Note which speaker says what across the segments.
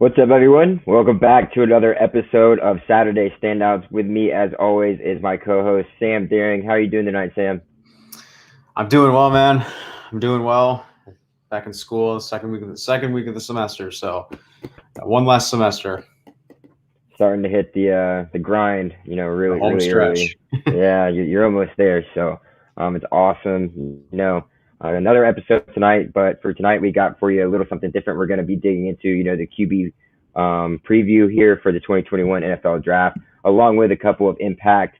Speaker 1: What's up, everyone? Welcome back to another episode of Saturday Standouts. With me, as always, is my co-host Sam Deering. How are you doing tonight, Sam?
Speaker 2: I'm doing well, man. I'm doing well. Back in school, second week of the semester. So one last semester,
Speaker 1: Starting to hit the grind,
Speaker 2: the
Speaker 1: really
Speaker 2: home
Speaker 1: really early.
Speaker 2: stretch.
Speaker 1: Yeah, you're almost there. So it's awesome. Another episode tonight, but for tonight we got for you a little something different. We're going to be digging into the QB preview here for the 2021 NFL Draft, along with a couple of impact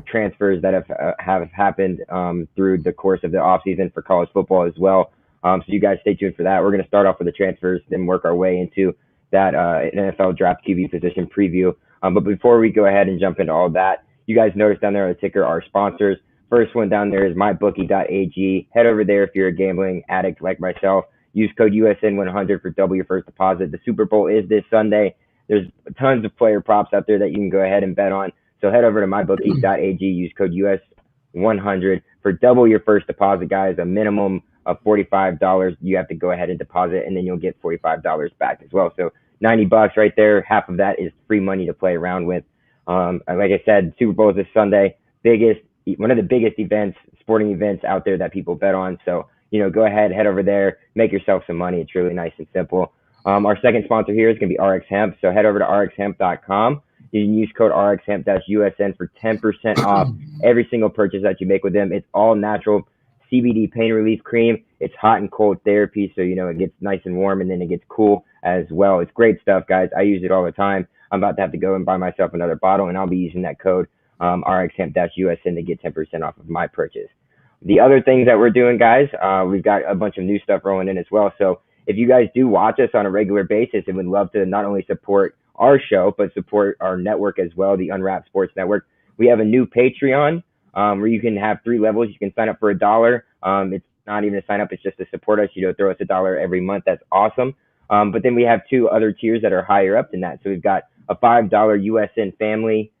Speaker 1: transfers that have happened through the course of the offseason for college football as well. So you guys stay tuned for that. We're going to start off with the transfers, then work our way into that NFL draft QB position preview. But before we go ahead and jump into all that, you guys notice down there on the ticker our sponsors. First one down there is mybookie.ag. Head over there if you're a gambling addict like myself. Use code USN100 for double your first deposit. The Super Bowl is this Sunday. There's tons of player props out there that you can go ahead and bet on. So head over to mybookie.ag. Use code US100 for double your first deposit, guys. A minimum of $45 you have to go ahead and deposit, and then you'll get $45 back as well. So $90 right there. Half of that is free money to play around with. Like I said, Super Bowl is this Sunday. One of the biggest sporting events out there that people bet on. So go ahead, head over there, make yourself some money. It's really nice and simple. Our second sponsor here is going to be RX Hemp. So head over to rxhemp.com. You can use code RXHemp-USN for 10% off every single purchase that you make with them. It's all natural CBD pain relief cream. It's hot and cold therapy, so it gets nice and warm, and then it gets cool as well. It's great stuff, guys. I use it all the time. I'm about to have to go and buy myself another bottle, and I'll be using that code RXHemp-USN to get 10% off of my purchase. The other things that we're doing, guys, we've got a bunch of new stuff rolling in as well. So if you guys do watch us on a regular basis and would love to not only support our show, but support our network as well, the Unwrapped Sports Network, we have a new Patreon where you can have 3 levels. You can sign up for $1. It's not even a sign up; it's just to support us. Throw us $1 every month. That's awesome. But then we have 2 other tiers that are higher up than that. So we've got a $5 USN family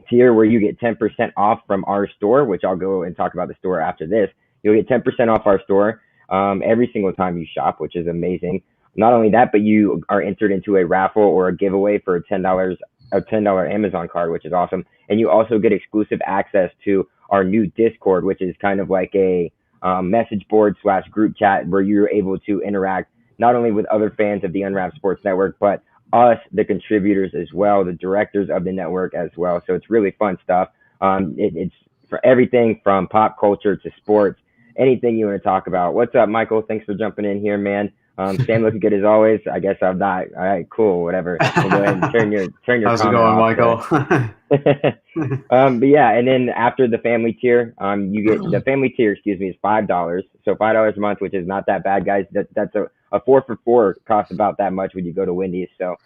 Speaker 1: tier where you get 10% off from our store, which I'll go and talk about the store after this. You'll get 10% off our store every single time you shop, which is amazing. Not only that, but you are entered into a raffle or a giveaway for a $10 Amazon card, which is awesome. And you also get exclusive access to our new Discord, which is kind of like a message board / group chat where you're able to interact not only with other fans of the Unwrapped Sports Network, but us, the contributors as well, the directors of the network as well. So it's really fun stuff. It's for everything from pop culture to sports, anything you want to talk about. What's up, Michael? Thanks for jumping in here, man. Sam looking good as always. I guess I'm not. All right, cool, whatever. We'll go ahead and turn your
Speaker 2: How's it
Speaker 1: comment
Speaker 2: going,
Speaker 1: off.
Speaker 2: Michael?
Speaker 1: But yeah, and then after the family tier, you get the family tier. Excuse me, is $5. So $5 a month, which is not that bad, guys. That's a 4 for 4 costs about that much when you go to Wendy's. So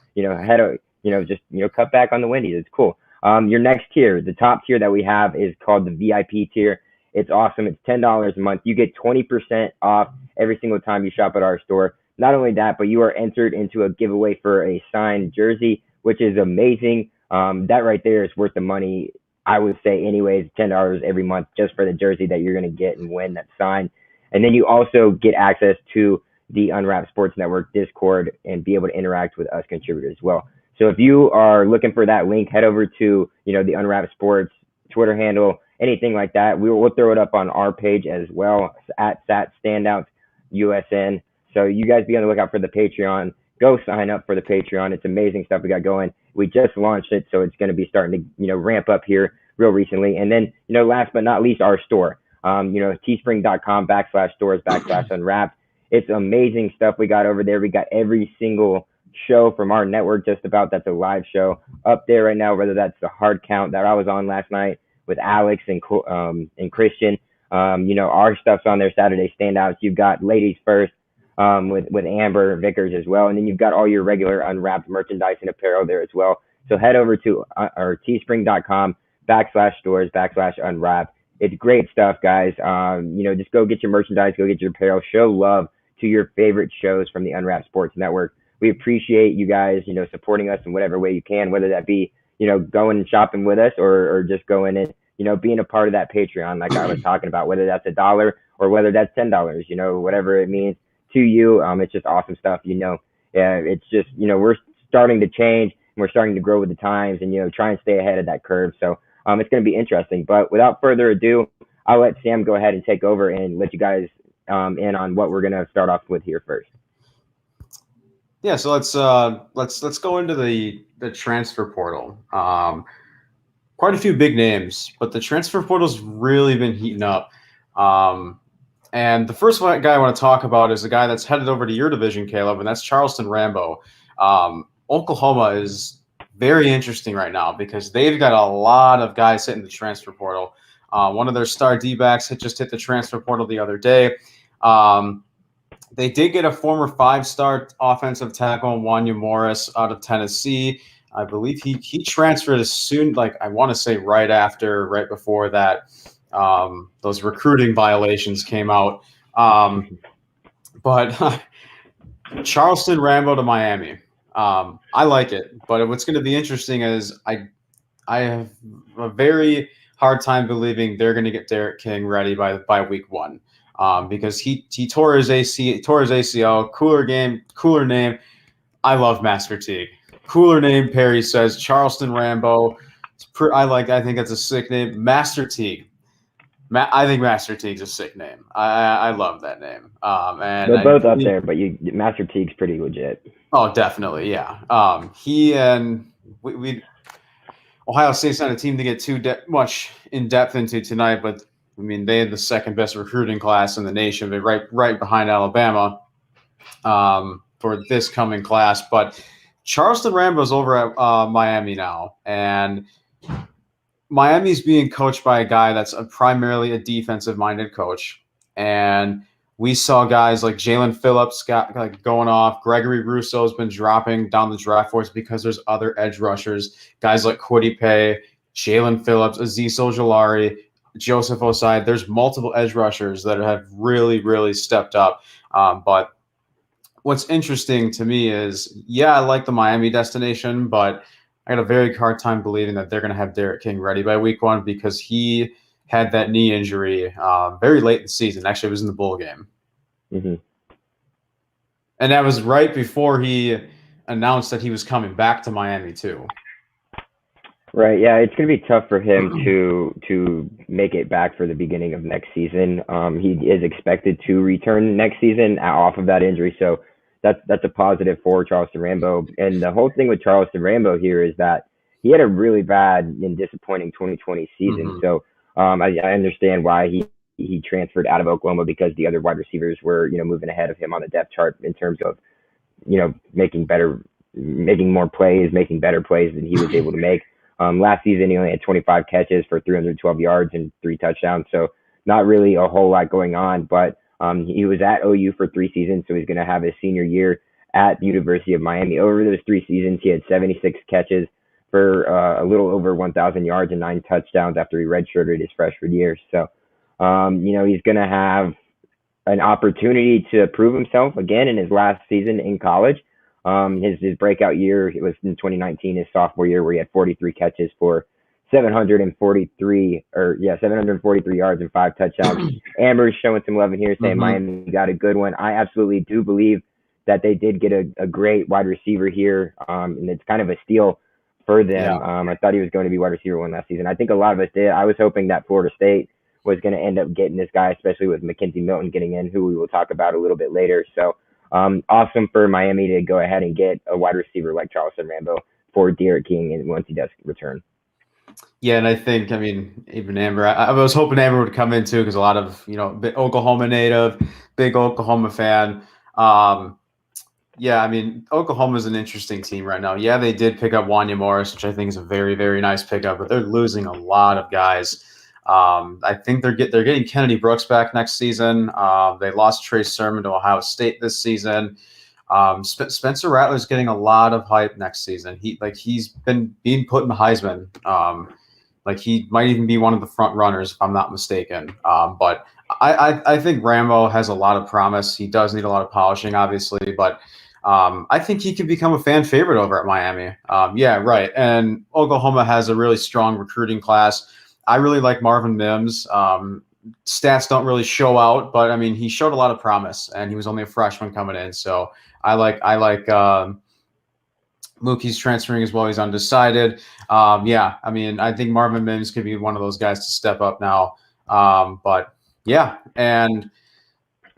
Speaker 1: cut back on the Wendy's. It's cool. Your next tier, the top tier that we have is called the VIP tier. It's awesome. It's $10 a month. You get 20% off every single time you shop at our store. Not only that, but you are entered into a giveaway for a signed jersey, which is amazing. That right there is worth the money, I would say anyways, $10 every month just for the jersey that you're going to get and win that's signed. And then you also get access to the Unwrapped Sports Network Discord and be able to interact with us contributors as well. So if you are looking for that link, head over to, the Unwrapped Sports Twitter handle, anything like that. We'll throw it up on our page as well at Standouts USN. So you guys be on the lookout for the Patreon. Go sign up for the Patreon. It's amazing stuff we got going. We just launched it, so it's going to be starting to, ramp up here real recently. And then, last but not least, our store. Teespring.com /stores/unwrapped. It's amazing stuff we got over there. We got every single show from our network just about that's a live show up there right now, whether that's the hard count that I was on last night with Alex and Christian. Our stuff's on there, Saturday Standouts. You've got Ladies First with Amber Vickers as well. And then you've got all your regular Unwrapped merchandise and apparel there as well. So head over to our teespring.com /stores/unwrapped. It's great stuff, guys. Just go get your merchandise, go get your apparel, show love to your favorite shows from the Unwrapped Sports Network. We appreciate you guys, supporting us in whatever way you can, whether that be, going and shopping with us or just going and, being a part of that Patreon, like I was talking about, whether that's $1 or whether that's $10, whatever it means to you. It's just awesome stuff. yeah, it's just, we're starting to change and we're starting to grow with the times and, try and stay ahead of that curve. So it's going to be interesting. But without further ado, I'll let Sam go ahead and take over and let you guys in on what we're going to start off with here first.
Speaker 2: Yeah, so let's go into the transfer portal. Quite a few big names, but the transfer portal's really been heating up. And the first guy I want to talk about is a guy that's headed over to your division, Caleb, and that's Charleston Rambo. Oklahoma is very interesting right now because they've got a lot of guys hitting the transfer portal. One of their star D-backs just hit the transfer portal the other day. They did get a former 5-star offensive tackle, Wanya Morris, out of Tennessee. I believe he transferred as soon, I want to say right before that, those recruiting violations came out. But Charleston Rambo to Miami. I like it, but what's going to be interesting is I have a very hard time believing they're going to get Derek King ready by week 1. Because he tore his ACL. Cooler name. I love Master Teague. Cooler name, Perry says. Charleston Rambo. I think that's a sick name. Master Teague. I think Master Teague's a sick name. I love that name. And
Speaker 1: they're both up there, but Master Teague's pretty legit.
Speaker 2: Oh, definitely, yeah. He and we Ohio State's not a team to get too much in depth into tonight, but I mean, they had the second best recruiting class in the nation, but right behind Alabama for this coming class. But Charleston Rambo's over at Miami now, and Miami's being coached by a guy that's primarily a defensive-minded coach. And we saw guys like Jalen Phillips going off. Gregory Russo's been dropping down the draft boards because there's other edge rushers, guys like Kwity Paye, Jalen Phillips, Azeez Ojulari, Joseph Osai. There's multiple edge rushers that have really, really stepped up. But what's interesting to me is, I like the Miami destination, but I got a very hard time believing that they're going to have Derek King ready by week 1 because he had that knee injury very late in the season. Actually, it was in the bowl game.
Speaker 1: Mm-hmm.
Speaker 2: And that was right before he announced that he was coming back to Miami too.
Speaker 1: Right. Yeah, it's going to be tough for him to make it back for the beginning of next season. He is expected to return next season off of that injury, so that's a positive for Charleston Rambo. And the whole thing with Charleston Rambo here is that he had a really bad and disappointing 2020 season. Mm-hmm. So I understand why he transferred out of Oklahoma because the other wide receivers were moving ahead of him on the depth chart in terms of making more plays, making better plays than he was able to make. Last season, he only had 25 catches for 312 yards and 3 touchdowns. So not really a whole lot going on, but he was at OU for 3 seasons. So he's going to have his senior year at the University of Miami. Over those 3 seasons, he had 76 catches for a little over 1,000 yards and 9 touchdowns after he redshirted his freshman year. So, he's going to have an opportunity to prove himself again in his last season in college. His breakout year, it was in 2019, his sophomore year, where he had 43 catches for 743 yards and 5 touchdowns. Amber's showing some love in here, saying Miami got a good one. I absolutely do believe that they did get a great wide receiver here, and it's kind of a steal for them. Yeah. I thought he was going to be wide receiver 1 last season. I think a lot of us did. I was hoping that Florida State was going to end up getting this guy, especially with McKenzie Milton getting in, who we will talk about a little bit later. So awesome for Miami to go ahead and get a wide receiver like Charleston Rambo for Derek King and once he does return.
Speaker 2: Yeah, and I think, even Amber, I was hoping Amber would come in too because a lot of, Oklahoma native, big Oklahoma fan. Oklahoma is an interesting team right now. Yeah, they did pick up Wanya Morris, which I think is a very, very nice pickup, but they're losing a lot of guys. I think they're getting Kennedy Brooks back next season. They lost Trey Sermon to Ohio State this season. Spencer Rattler's getting a lot of hype next season. He's been being put in the Heisman. He might even be one of the front runners if I'm not mistaken. But I think Rambo has a lot of promise. He does need a lot of polishing, obviously, but I think he could become a fan favorite over at Miami. Yeah, right. And Oklahoma has a really strong recruiting class. I really like Marvin Mims. stats don't really show out, but I mean, he showed a lot of promise, and he was only a freshman coming in. So I like Mookie's transferring as well. He's undecided. Yeah, I mean, I think Marvin Mims could be one of those guys to step up now. But yeah, and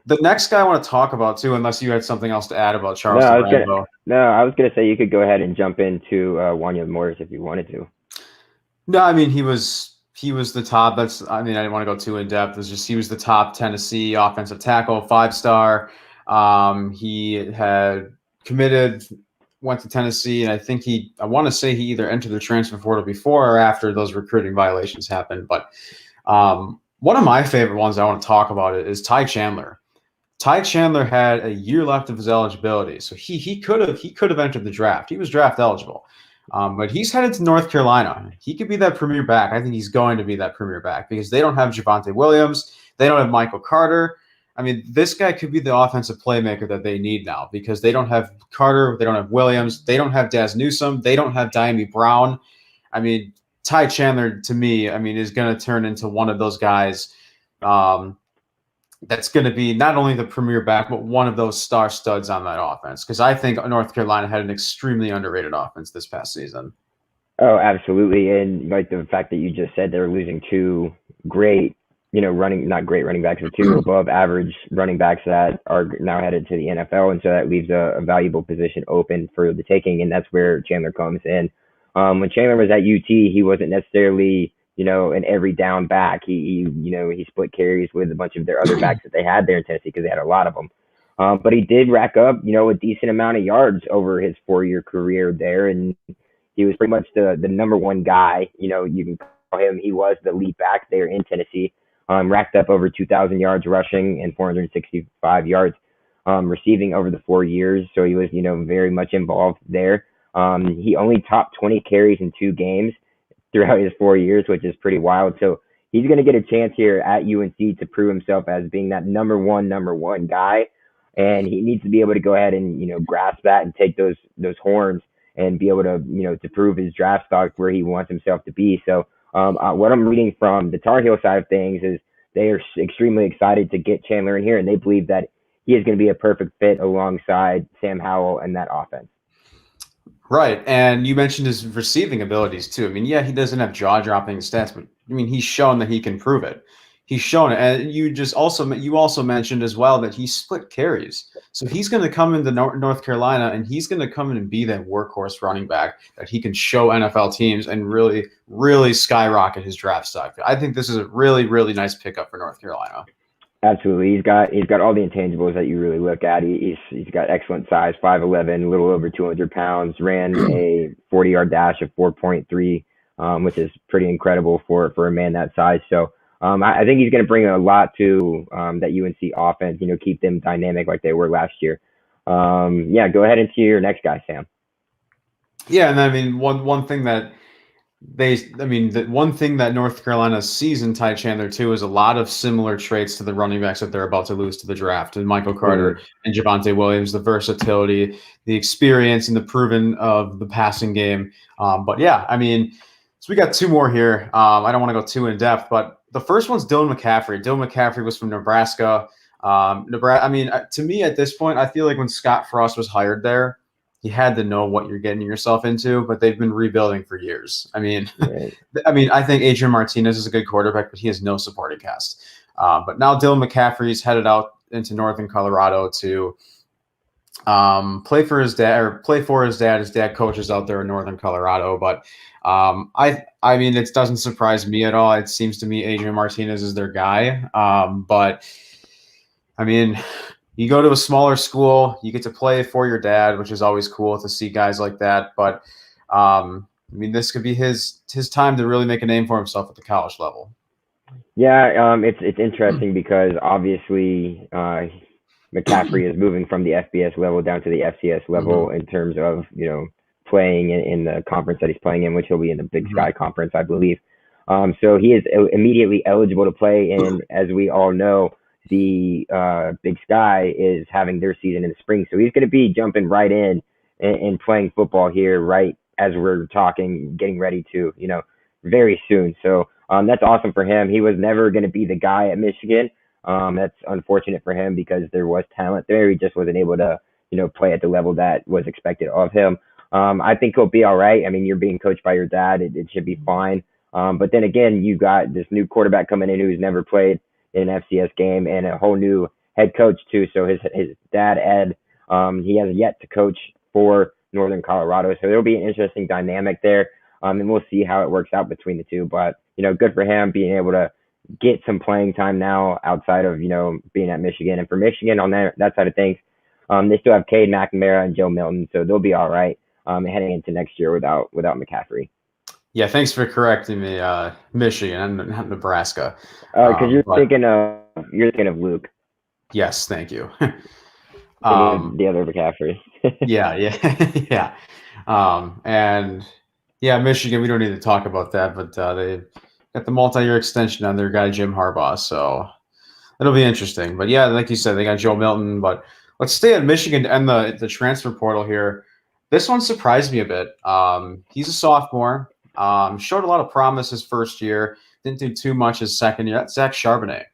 Speaker 2: the next guy I want to talk about too, unless you had something else to add about
Speaker 1: No,
Speaker 2: Charles DeRambo.
Speaker 1: I was gonna say you could go ahead and jump into Wanya Morris if you wanted to.
Speaker 2: No, I mean he was the top. I mean I didn't want to go too in depth. It's just he was the top Tennessee offensive tackle, 5-star. He had committed, went to Tennessee, and I want to say he either entered the transfer portal before or after those recruiting violations happened. But one of my favorite ones I want to talk about is Ty Chandler. Ty Chandler had a year left of his eligibility, so he could have entered the draft. He was draft eligible, but he's headed to North Carolina. He could be that premier back. I think he's going to be that premier back because they don't have Javonte Williams, they don't have Michael Carter. I mean, this guy could be the offensive playmaker that they need now because they don't have Carter, they don't have Williams, they don't have Daz Newsome, they don't have Diami Brown. I mean, Ty Chandler to me, I mean, is going to turn into one of those guys. That's going to be not only the premier back, but one of those star studs on that offense. Because I think North Carolina had an extremely underrated offense this past season.
Speaker 1: Oh, absolutely. And like the fact that you just said they're losing two great, not great running backs, but two above average running backs that are now headed to the NFL. And so that leaves a valuable position open for the taking. And that's where Chandler comes in. When Chandler was at UT, he wasn't necessarily, an every down back. He split carries with a bunch of their other backs that they had there in Tennessee because they had a lot of them. But he did rack up, a decent amount of yards over his 4-year career there. And he was pretty much the number one guy. You can call him. He was the lead back there in Tennessee. Racked up over 2,000 yards rushing and 465 yards receiving over the 4 years. So he was, very much involved there. He only topped 20 carries in 2 games throughout his 4 years, which is pretty wild. So he's going to get a chance here at UNC to prove himself as being that number one guy. And he needs to be able to go ahead and, grasp that and take those horns and be able to, to prove his draft stock where he wants himself to be. So what I'm reading from the Tar Heel side of things is they are extremely excited to get Chandler in here, and they believe that he is going to be a perfect fit alongside Sam Howell and that offense.
Speaker 2: Right, and you mentioned his receiving abilities too. I mean, yeah, he doesn't have jaw-dropping stats, but I mean, he's shown that he can prove it. He's shown it, and you also mentioned as well that he split carries. So he's going to come into North Carolina, and he's going to come in and be that workhorse running back that he can show NFL teams and really, really skyrocket his draft stock. I think this is a really, really nice pickup for North Carolina.
Speaker 1: Absolutely, he's got all the intangibles that you really look at. He's got excellent size, 5'11", a little over 200 pounds. Ran a 40-yard dash of 4.3, which is pretty incredible for a man that size. So I think he's going to bring a lot to that UNC offense. Keep them dynamic like they were last year. Yeah, go ahead into your next guy, Sam.
Speaker 2: Yeah, and I mean one thing that the one thing that North Carolina sees in Ty Chandler too is a lot of similar traits to the running backs that they're about to lose to the draft, and Michael Carter and Javonte Williams, the versatility, the experience, and the proven of the passing game. But yeah, I mean, so we got 2 more here. I don't want to go too in depth, but the first one's Dylan McCaffrey. Dylan McCaffrey was from Nebraska. Nebraska. I mean, to me at this point, I feel like when Scott Frost was hired there, you had to know what you're getting yourself into, but they've been rebuilding for years. I mean,
Speaker 1: Right.
Speaker 2: I think Adrian Martinez is a good quarterback, but he has no supporting cast. But now Dylan McCaffrey's headed out into northern Colorado to play for his dad. His dad coaches out there in northern Colorado. But I mean, it doesn't surprise me at all. It seems to me Adrian Martinez is their guy. But I mean, you go to a smaller school, you get to play for your dad, which is always cool to see guys like that. But I mean, this could be his time to really make a name for himself at the college level.
Speaker 1: Yeah, it's interesting because obviously McCaffrey is moving from the FBS level down to the FCS level in terms of playing in the conference that he's playing in, which he'll be in the Big Sky Conference, I believe. So he is immediately eligible to play, and as we all know, the Big Sky is having their season in the spring, so he's going to be jumping right in and playing football here right as we're talking, getting ready to very soon. So that's awesome for him. He was never going to be the guy at Michigan. That's unfortunate for him because there was talent there. He just wasn't able to, play at the level that was expected of him. I think he'll be all right. I mean, you're being coached by your dad. It should be fine. But then again, you got this new quarterback coming in who's never played in an FCS game and a whole new head coach too. So his dad Ed, he has yet to coach for Northern Colorado. So there'll be an interesting dynamic there. And we'll see how it works out between the two. But good for him being able to get some playing time now outside of being at Michigan. And for Michigan on that side of things, they still have Cade McNamara and Joe Milton, so they'll be all right heading into next year without McCaffrey.
Speaker 2: Yeah, thanks for correcting me. Michigan and not Nebraska.
Speaker 1: Because you're thinking of Luke.
Speaker 2: Yes, thank you.
Speaker 1: The other McCaffrey.
Speaker 2: yeah. And yeah, Michigan, we don't need to talk about that, but they got the multi-year extension on their guy Jim Harbaugh, so it'll be interesting. But yeah, like you said, they got Joe Milton. But let's stay at Michigan and the transfer portal here. This one surprised me a bit. He's a sophomore. Showed a lot of promise his first year. Didn't do too much his second year. That's Zach Charbonnet.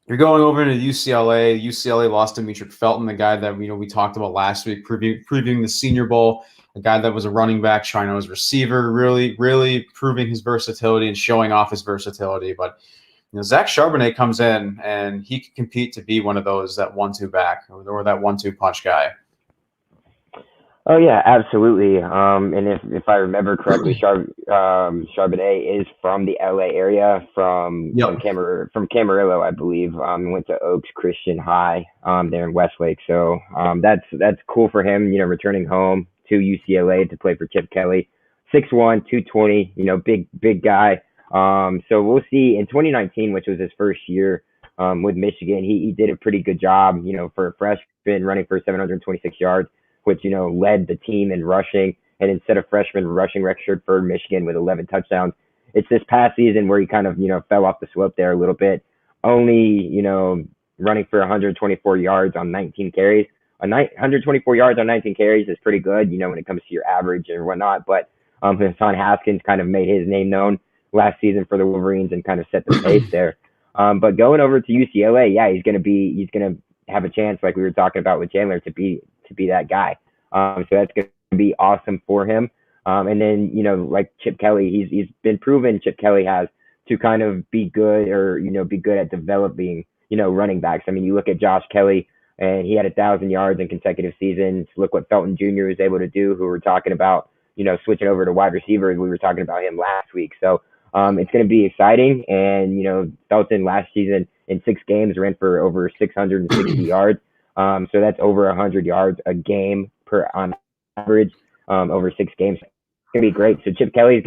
Speaker 2: You're going over to UCLA. UCLA lost Demetric Felton, the guy that we talked about last week, previewing the Senior Bowl. A guy that was a running back, trying to his receiver, really, really proving his versatility and showing off his versatility. But Zach Charbonnet comes in and he can compete to be one of those that 1-2 back or that 1-2 punch guy.
Speaker 1: Oh yeah, absolutely. And if I remember correctly, Charbonnet is from the LA area, from Camarillo, I believe. Went to Oaks Christian High there in Westlake. So that's cool for him. Returning home to UCLA to play for Chip Kelly, 6'1", 220. Big guy. So we'll see in 2019, which was his first year with Michigan. He did a pretty good job. For a freshman, running for 726 yards. Which, led the team in rushing and instead of freshman rushing record for Michigan with 11 touchdowns. It's this past season where he kind of, fell off the slope there a little bit, only, running for 124 yards on 19 carries. 124 yards on 19 carries is pretty good, when it comes to your average and whatnot. But Hassan Haskins kind of made his name known last season for the Wolverines and kind of set the pace there. But going over to UCLA, yeah, he's going to have a chance, like we were talking about with Chandler, to be that guy. So that's going to be awesome for him. And then, like Chip Kelly, he's been proven, Chip Kelly has, to kind of be good or, be good at developing, running backs. I mean, you look at Josh Kelly and he had 1,000 yards in consecutive seasons. Look what Felton Jr. was able to do, who we're talking about, switching over to wide receivers. We were talking about him last week. So it's going to be exciting. And, Felton last season in 6 games ran for over 660 yards. So that's over 100 yards a game on average over 6 games. It's going to be great. So Chip Kelly's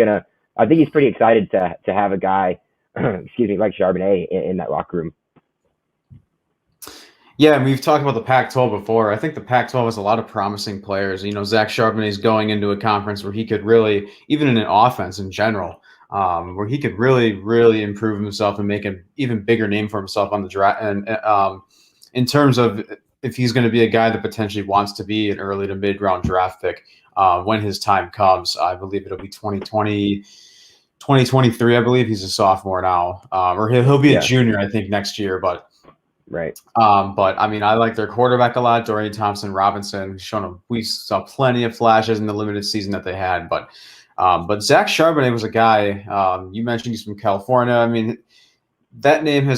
Speaker 1: I think he's pretty excited to have a guy, like Charbonnet in that locker room.
Speaker 2: Yeah, and we've talked about the Pac-12 before. I think the Pac-12 has a lot of promising players. Zach Charbonnet is going into a conference where he could really, even in an offense in general, where he could really, really improve himself and make an even bigger name for himself on the draft. And in terms of if he's going to be a guy that potentially wants to be an early to mid-round draft pick when his time comes. I believe it'll be 2023, I believe. He's a sophomore now. Or he'll be a junior, I think, next year. But
Speaker 1: right.
Speaker 2: But, I mean, I like their quarterback a lot, Dorian Thompson-Robinson. We saw plenty of flashes in the limited season that they had. But Zach Charbonnet was a guy, you mentioned he's from California. I mean, that name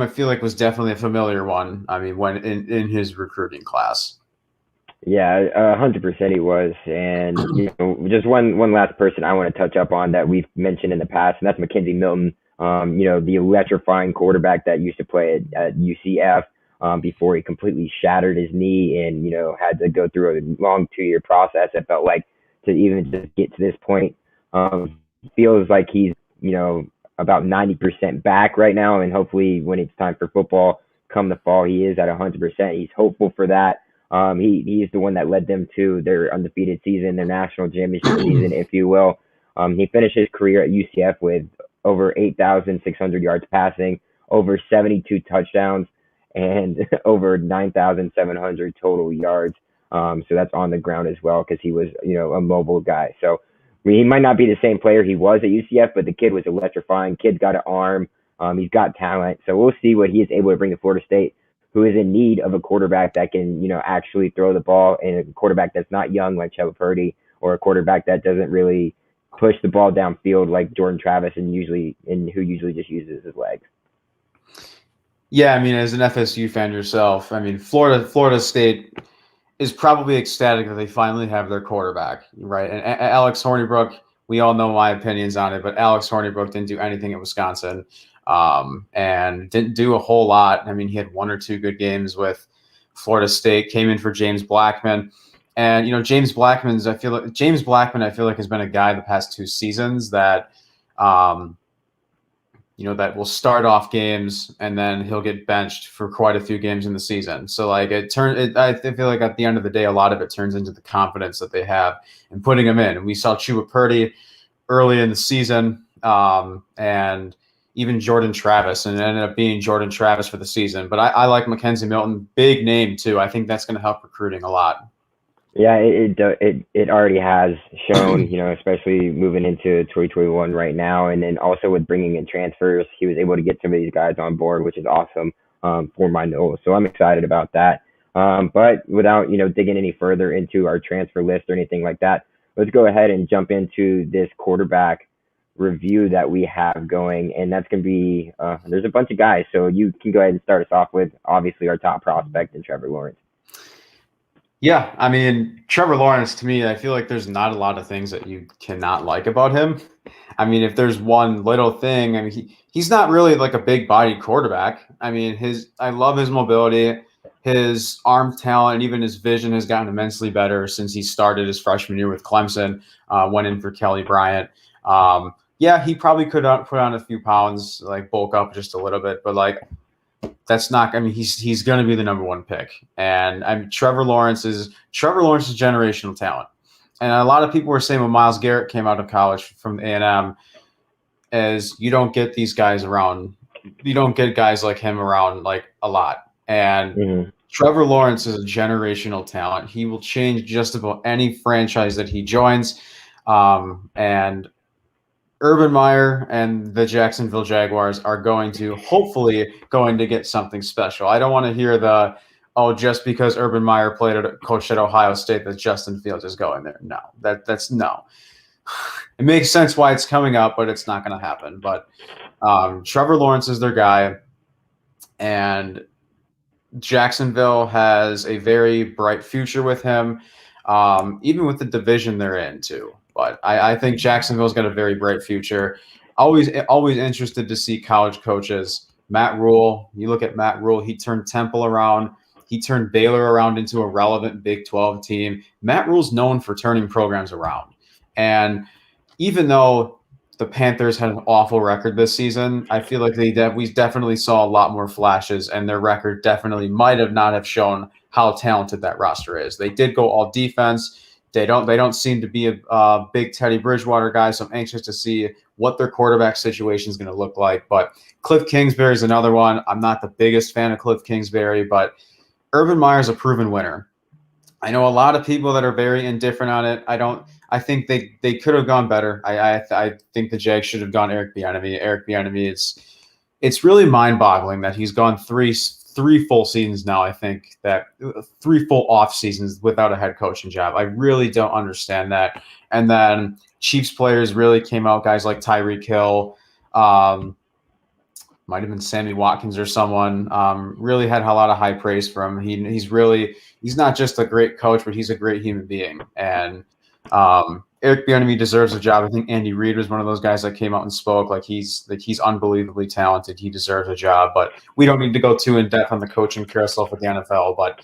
Speaker 2: I feel like was definitely a familiar one. I mean, when in his recruiting class.
Speaker 1: Yeah, 100% he was. And, just one last person I want to touch up on that we've mentioned in the past, and that's McKenzie Milton, the electrifying quarterback that used to play at UCF before he completely shattered his knee and, had to go through a long 2-year process. It felt like to even just get to this point, feels like he's, about 90% back right now, and hopefully when it's time for football come the fall, he is at 100%. He's hopeful for that. He's the one that led them to their undefeated season, their national championship season, if you will. He finished his career at UCF with over 8,600 yards passing, over 72 touchdowns, and over 9,700 total yards. So that's on the ground as well because he was, a mobile guy. So mean, he might not be the same player he was at UCF, but the kid was electrifying. Kid's got an arm. He's got talent. So we'll see what he is able to bring to Florida State, who is in need of a quarterback that can, actually throw the ball, and a quarterback that's not young like Trevor Purdy, or a quarterback that doesn't really push the ball downfield like Jordan Travis and who usually just uses his legs.
Speaker 2: Yeah, I mean, as an FSU fan yourself, I mean, Florida State is probably ecstatic that they finally have their quarterback, right? And Alex Hornibrook, we all know my opinions on it, but Alex Hornibrook didn't do anything at Wisconsin, and didn't do a whole lot. I mean, he had one or two good games with Florida State, came in for James Blackman. And, James Blackman, I feel like has been a guy the past two seasons that, that will start off games and then he'll get benched for quite a few games in the season. So like I feel like at the end of the day, a lot of it turns into the confidence that they have in putting him in. And we saw Chuba Purdy early in the season, and even Jordan Travis, and it ended up being Jordan Travis for the season. But I like Mackenzie Milton, big name too. I think that's going to help recruiting a lot.
Speaker 1: Yeah, it already has shown, especially moving into 2021 right now, and then also with bringing in transfers, he was able to get some of these guys on board, which is awesome, for my Noles. So I'm excited about that. But without digging any further into our transfer list or anything like that, let's go ahead and jump into this quarterback review that we have going, and that's going to be there's a bunch of guys. So you can go ahead and start us off with obviously our top prospect in Trevor Lawrence.
Speaker 2: Yeah, I mean, Trevor Lawrence, to me, I feel like there's not a lot of things that you cannot like about him. I mean, if there's one little thing, I mean, he's not really like a big body quarterback. I mean, I love his mobility, his arm talent, and even his vision has gotten immensely better since he started his freshman year with Clemson, went in for Kelly Bryant. Yeah, he probably could put on a few pounds, like bulk up just a little bit, but like, that's not. I mean, he's going to be the number one pick, and I mean, Trevor Lawrence is generational talent. And a lot of people were saying when Myles Garrett came out of college from A&M, as you don't get these guys around, you don't get guys like him around like a lot. And Trevor Lawrence is a generational talent. He will change just about any franchise that he joins, and Urban Meyer and the Jacksonville Jaguars are hopefully going to get something special. I don't want to hear just because Urban Meyer coached at Ohio State that Justin Fields is going there. No, that's no. It makes sense why it's coming up, but it's not going to happen. But Trevor Lawrence is their guy, and Jacksonville has a very bright future with him, even with the division they're in too. But I think Jacksonville's got a very bright future. Always interested to see college coaches. Matt Rule, you look at Matt Rule, he turned Temple around. He turned Baylor around into a relevant Big 12 team. Matt Rule's known for turning programs around. And even though the Panthers had an awful record this season, I feel like we definitely saw a lot more flashes, and their record definitely might have not have shown how talented that roster is. They did go all defense. They don't seem to be a big Teddy Bridgewater guy, so I'm anxious to see what their quarterback situation is going to look like. But Cliff Kingsbury is another one. I'm not the biggest fan of Cliff Kingsbury, but Urban Meyer's a proven winner. I know a lot of people that are very indifferent on it. I think they could have gone better. I think the Jags should have gone Eric Bieniemy. Eric Bieniemy, it's really mind-boggling that he's gone three full seasons now. I think that 3 full off seasons without a head coaching job. I really don't understand that. And then Chiefs players really came out, guys like Tyreek Hill, might have been Sammy Watkins or someone, really had a lot of high praise for him. He's not just a great coach, but he's a great human being. And Eric Bieniemy deserves a job. I think Andy Reid was one of those guys that came out and spoke like he's unbelievably talented. He deserves a job, but we don't need to go too in depth on the coaching carousel for the NFL. But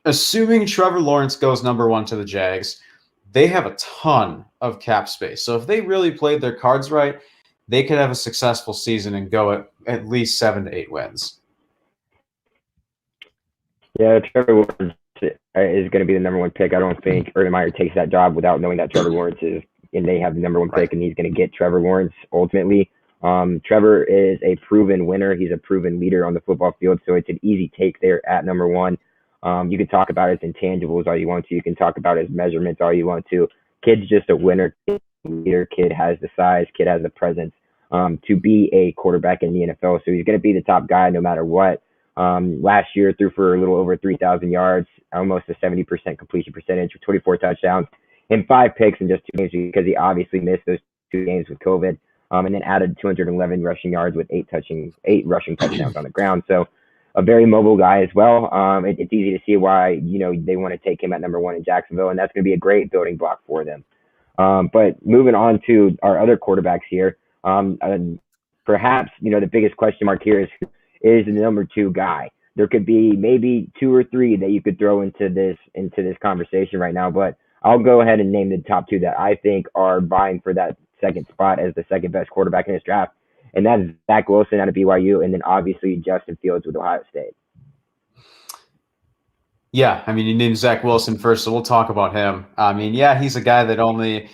Speaker 2: assuming Trevor Lawrence goes number 1 to the Jags, they have a ton of cap space. So if they really played their cards right, they could have a successful season and go at least 7 to 8 wins.
Speaker 1: Yeah, Trevor Lawrence is going to be the number 1 pick. I don't think Urban Meyer takes that job without knowing that Trevor Lawrence is, and they have the number 1 pick, and he's going to get Trevor Lawrence ultimately. Trevor is a proven winner. He's a proven leader on the football field, so it's an easy take there at number 1. You can talk about his intangibles all you want to. You can talk about his measurements all you want to. Kid's just a winner. Leader. Kid has the size. Kid has the presence to be a quarterback in the NFL. So he's going to be the top guy no matter what. Last year threw for a little over 3,000 yards, almost a 70% completion percentage with 24 touchdowns and 5 picks in just 2 games because he obviously missed those 2 games with COVID. And then added 211 rushing yards with 8 rushing touchdowns on the ground. So a very mobile guy as well. It's easy to see why they want to take him at number 1 in Jacksonville, and that's going to be a great building block for them. But moving on to our other quarterbacks here, perhaps the biggest question mark here is the number 2 guy. There could be maybe 2 or 3 that you could throw into this conversation right now, but I'll go ahead and name the top 2 that I think are vying for that second spot as the second best quarterback in this draft, and that's Zach Wilson out of BYU, and then obviously Justin Fields with Ohio State.
Speaker 2: Yeah, I mean, you named Zach Wilson first, so we'll talk about him. I mean, yeah, he's a guy that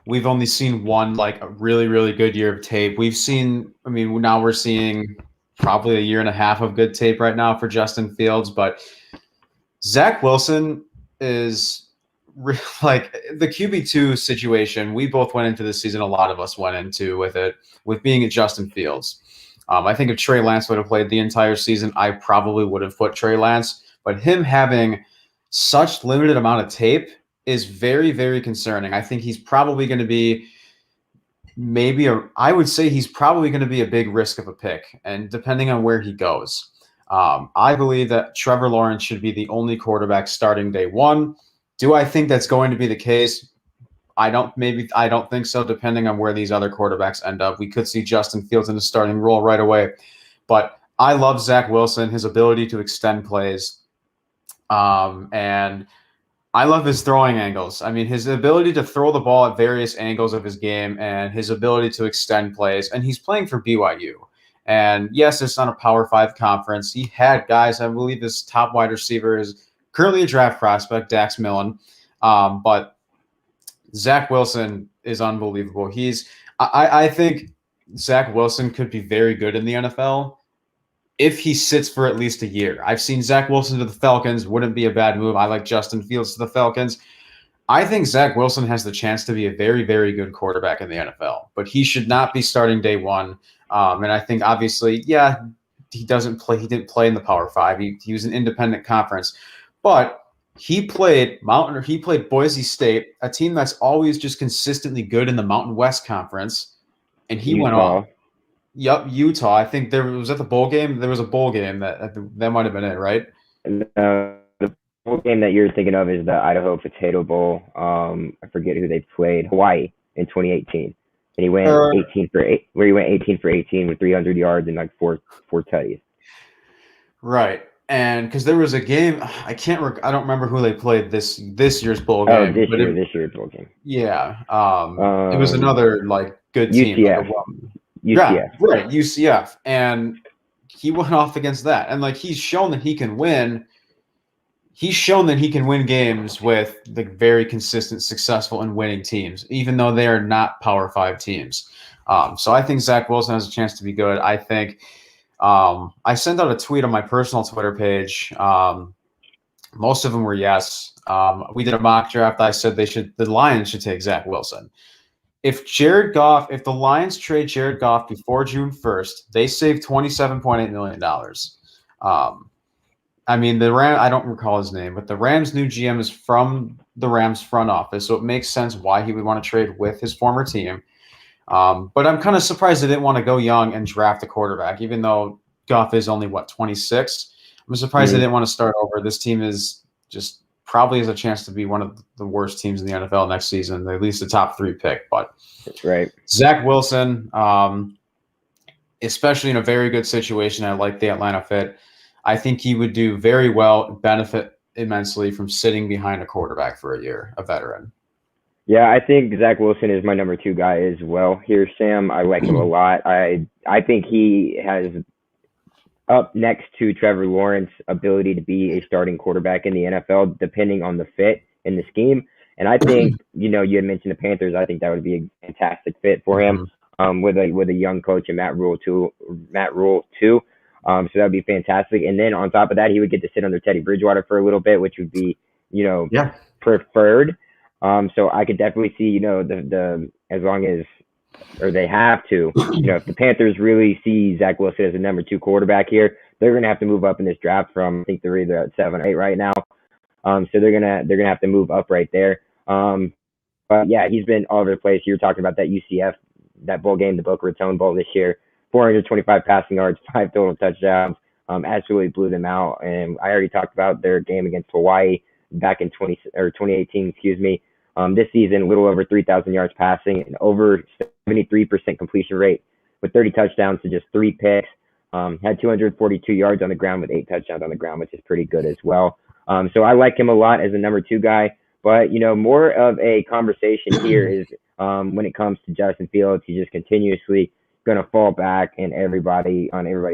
Speaker 2: we've only seen one like a really, really good year of tape. Now we're seeing probably a year and a half of good tape right now for Justin Fields, but Zach Wilson is like the QB2 situation. We both went into this season. A lot of us went into with being at Justin Fields. I think if Trey Lance would have played the entire season, I probably would have put Trey Lance. But him having such limited amount of tape is very, very concerning. I think he's probably going to be I would say he's probably going to be a big risk of a pick, and depending on where he goes. I believe that Trevor Lawrence should be the only quarterback starting day 1. Do I think that's going to be the case? I don't think so, depending on where these other quarterbacks end up. We could see Justin Fields in the starting role right away. But I love Zach Wilson, his ability to extend plays. And I love his throwing angles. I mean, his ability to throw the ball at various angles of his game and his ability to extend plays. And he's playing for BYU. And yes, it's not a Power 5 conference. He had guys, I believe his top wide receiver is currently a draft prospect, Dax Millen. But Zach Wilson is unbelievable. I think Zach Wilson could be very good in the NFL if he sits for at least a year. I've seen Zach Wilson to the Falcons. Wouldn't be a bad move. I like Justin Fields to the Falcons. I think Zach Wilson has the chance to be a very, very good quarterback in the NFL, but he should not be starting day 1. And I think obviously, yeah, he didn't play in the Power 5. He was an independent conference, but he played Boise State, a team that's always just consistently good in the Mountain West Conference, and he went off. Yep, Utah. I think was at the bowl game. There was a bowl game that might have been it, right?
Speaker 1: The bowl game that you're thinking of is the Idaho Potato Bowl. I forget who they played. Hawaii in 2018, and he went 18 for 8. Where he went 18 for 18 with 300 yards and like four tutties.
Speaker 2: Right. And because there was a game, I don't remember who they played this year's bowl game.
Speaker 1: Oh, this year's bowl game.
Speaker 2: Yeah. It was another like good team.
Speaker 1: UCF.
Speaker 2: Yeah, right. UCF. And he went off against that. And like he's shown that he can win. He's shown that he can win games with the very consistent, successful, and winning teams, even though they are not Power 5 teams. So I think Zach Wilson has a chance to be good. I think I sent out a tweet on my personal Twitter page. Most of them were yes. We did a mock draft. I said the Lions should take Zach Wilson. If the Lions trade Jared Goff before June 1st, they save $27.8 million. I mean, I don't recall his name, but the Rams' new GM is from the Rams front office, so it makes sense why he would want to trade with his former team. But I'm kind of surprised they didn't want to go young and draft a quarterback, even though Goff is only, 26? I'm surprised they didn't want to start over. This team is just probably has a chance to be one of the worst teams in the NFL next season, at least a top 3 pick. But
Speaker 1: that's right.
Speaker 2: Zach Wilson, especially in a very good situation, I like the Atlanta fit. I think he would do very well, benefit immensely from sitting behind a quarterback for a year, a veteran.
Speaker 1: Yeah, I think Zach Wilson is my number 2 guy as well here, Sam. I like him a lot. I think he has, up next to Trevor Lawrence, ability to be a starting quarterback in the NFL, depending on the fit and the scheme. And I think, you had mentioned the Panthers. I think that would be a fantastic fit for him, with a young coach and Matt Rule too. So that would be fantastic. And then on top of that, he would get to sit under Teddy Bridgewater for a little bit, which would be, preferred. So I could definitely see, the as long as or they have to, if the Panthers really see Zach Wilson as a number two quarterback here, they're gonna have to move up in this draft from I think they're either at 7 or 8 right now. So they're gonna have to move up right there. But yeah, he's been all over the place. You were talking about that UCF, that bowl game, the Boca Raton Bowl this year. 425 passing yards, 5 total touchdowns. Absolutely blew them out. And I already talked about their game against Hawaii back in 2018, excuse me. This season, a little over 3,000 yards passing and over 73% completion rate with 30 touchdowns to just 3 picks. Had 242 yards on the ground with 8 touchdowns on the ground, which is pretty good as well. So I like him a lot as a number two guy. But, more of a conversation here is when it comes to Justin Fields, he's just continuously going to fall back on everybody's